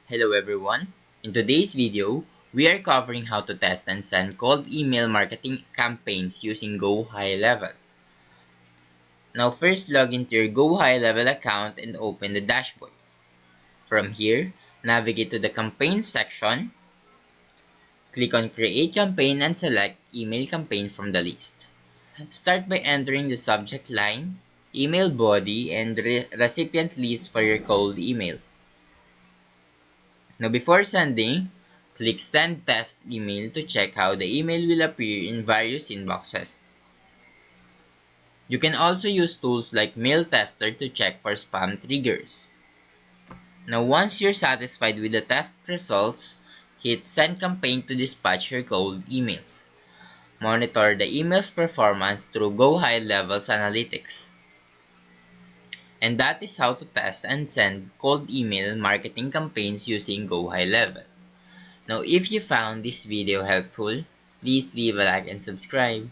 Hello everyone. In today's video, we are covering how to test and send cold email marketing campaigns using GoHighLevel. Now first log into your GoHighLevel account and open the dashboard. From here, navigate to the campaign section, click on create campaign and select email campaign from the list. Start by entering the subject line, email body, and recipient list for your cold email. Now before sending, click Send Test Email to check how the email will appear in various inboxes. You can also use tools like Mail Tester to check for spam triggers. Now once you're satisfied with the test results, hit Send Campaign to dispatch your cold emails. Monitor the email's performance through GoHighLevel's analytics. And that is how to test and send cold email marketing campaigns using GoHighLevel. Now if you found this video helpful, please leave a like and subscribe.